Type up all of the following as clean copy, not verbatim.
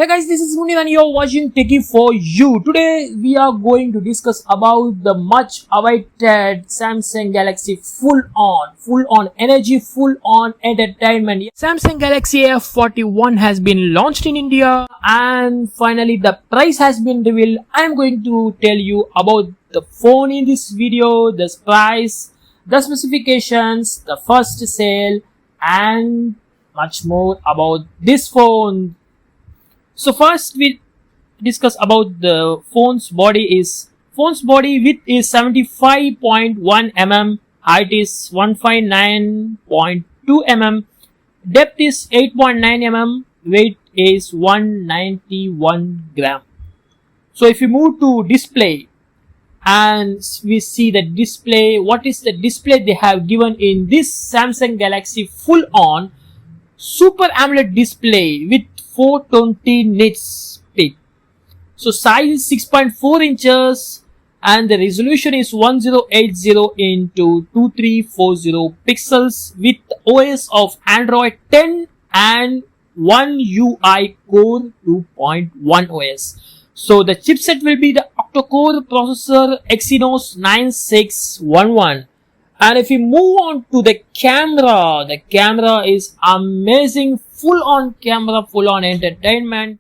guys, this is Munir and you're watching Techie for You. Today we are going to discuss about the much awaited Samsung Galaxy full-on energy, full-on entertainment. Samsung Galaxy F41 has been launched in India and finally the price has been revealed. I am going to tell you about the phone in this video, the price, the specifications, the first sale and much more about this phone. So first we discuss about the phone's body. Phone's body width is 75.1 mm, height is 159.2 mm, depth is 8.9 mm, weight is 191 gram. So if you move to display and we see the display, what is the display they have given in this Samsung Galaxy full-on Super AMOLED display with 420 nits peak. So size is 6.4 inches and the resolution is 1080 into 2340 pixels with OS of Android 10 and One UI Core 2.1 OS. So the chipset will be the octa-core processor Exynos 9611. And if we move on to the camera is amazing, full-on camera, full-on entertainment.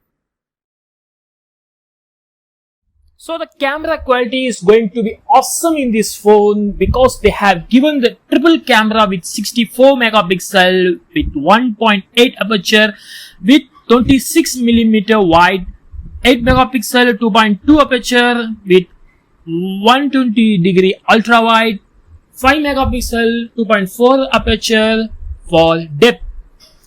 So the camera quality is going to be awesome in this phone because they have given the triple camera with 64 megapixel with 1.8 aperture with 26mm wide, 8 megapixel 2.2 aperture with 120-degree ultra wide, 5 megapixel 2.4 aperture for depth.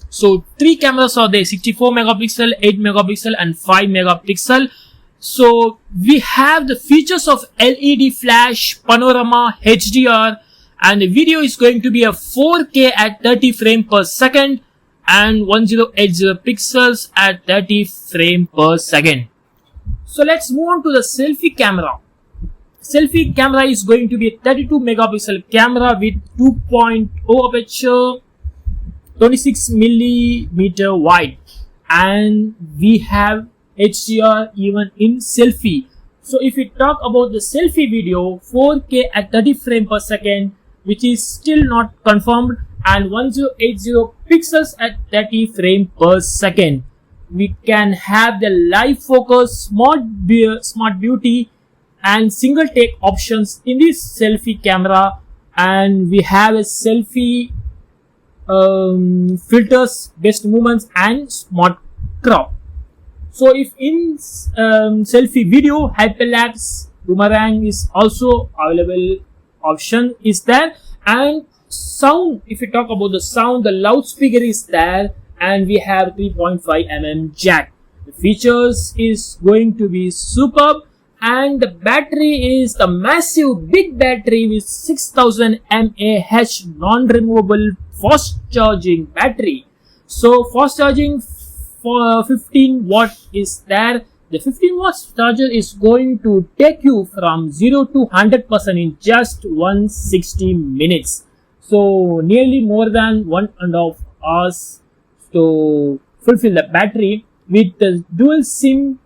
So 3 cameras are there, 64 megapixel, 8 megapixel and 5 megapixel. So we have the features of LED flash, panorama, HDR, and the video is going to be a 4K at 30 frames per second and 1080 pixels at 30 frames per second. So let's move on to the selfie camera. Selfie camera is going to be a 32 megapixel camera with 2.0 aperture, 26mm wide, and we have HDR even in selfie. So if we talk about the selfie video, 4K at 30 frames per second, which is still not confirmed, and 1080 pixels at 30 frames per second. We can have the live focus, smart beauty and single take options in this selfie camera, and we have a selfie filters, best movements and smart crop. So if in selfie video, hyperlapse, boomerang is also available, option is there, and sound, if we talk about the sound, the loudspeaker is there and we have 3.5 mm jack. The features is going to be superb. And the battery is the massive big battery with 6000 mAh non-removable fast charging battery. So fast charging for 15 watt is there. The 15 watts charger is going to take you from 0 to 100% in just 160 minutes. So nearly more than 1.5 hours to fulfill the battery with the dual SIM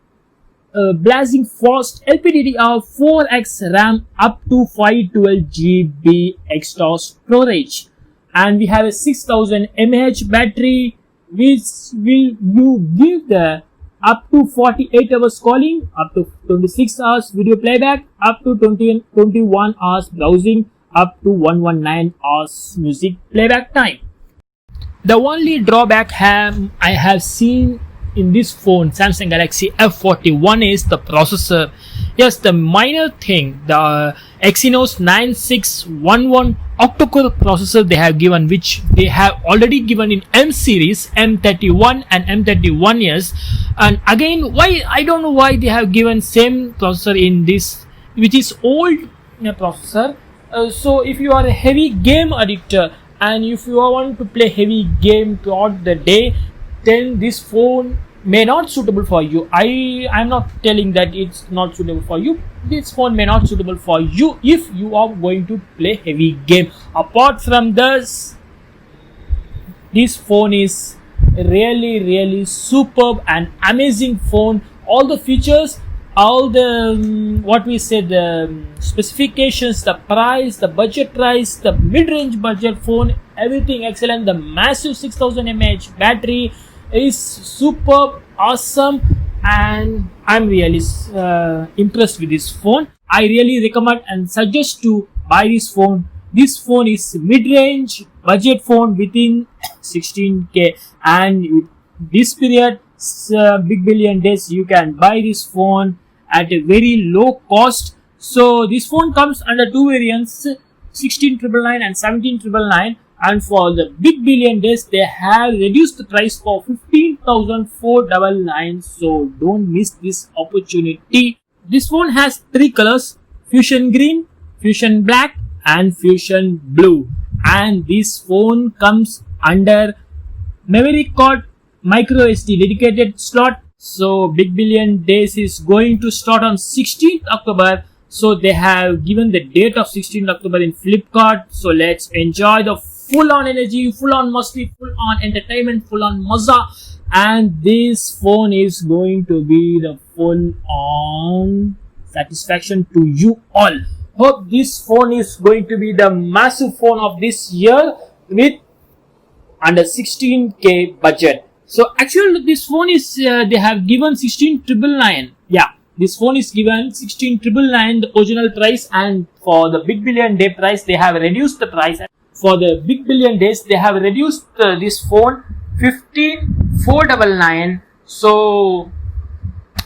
blazing fast LPDDR4X RAM up to 512GB extra storage, and we have a 6000 mAh battery which will you give the up to 48 hours calling, up to 26 hours video playback, up to 21 hours browsing, up to 119 hours music playback time. The only drawback I have seen in this phone, Samsung Galaxy F41, is the processor. Yes, the minor thing, the Exynos 9611 octa-core processor they have given, which they have already given in M series, M31 and M31s. And again, why, I don't know why they have given same processor in this, which is old processor. So if you are a heavy game addictor and if you want to play heavy game throughout the day, then this phone may not suitable for you. I'm not telling that it's not suitable for you. This phone may not suitable for you if you are going to play heavy game. Apart from this phone is really superb and amazing phone. All the features, all the what we said, the specifications, the price, the budget price, the mid-range budget phone, everything excellent. The massive 6000 mAh battery is superb, awesome, and I'm really impressed with this phone. I really recommend and suggest to buy this phone. This phone is mid-range budget phone within 16k, and with this period, big billion days, you can buy this phone at a very low cost. So this phone comes under two variants, 16999 and 17999, and for the big billion days they have reduced the price for 15,499. So don't miss this opportunity. This phone has three colors: fusion green, fusion black, and fusion blue. And this phone comes under memory card micro SD dedicated slot. So big billion days is going to start on 16th October. So they have given the date of 16th October in Flipkart. So let's enjoy the full-on energy, full-on musty, full-on entertainment, full-on mazza. And this phone is going to be the full-on satisfaction to you all. Hope this phone is going to be the massive phone of this year with under 16k budget. So actually this phone is they have given 16999. Yeah, this phone is given 16999 the original price, and for the big billion day price they have reduced the price. For the big billion days they have reduced this phone 15499. So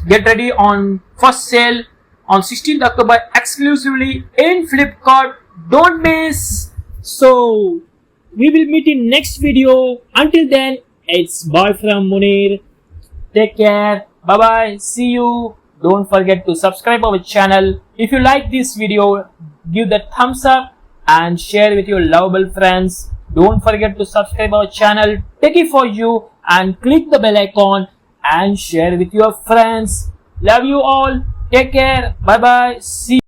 get ready on first sale on 16th October exclusively in Flipkart. Don't miss. So we will meet in next video. Until then, it's bye from Munir. Take care. Bye bye. See you. Don't forget to subscribe our channel. If you like this video, give the thumbs up and share with your lovable friends. Don't forget to subscribe our channel. Take it for you and click the bell icon and share with your friends. Love you all. Take care. Bye bye. See you.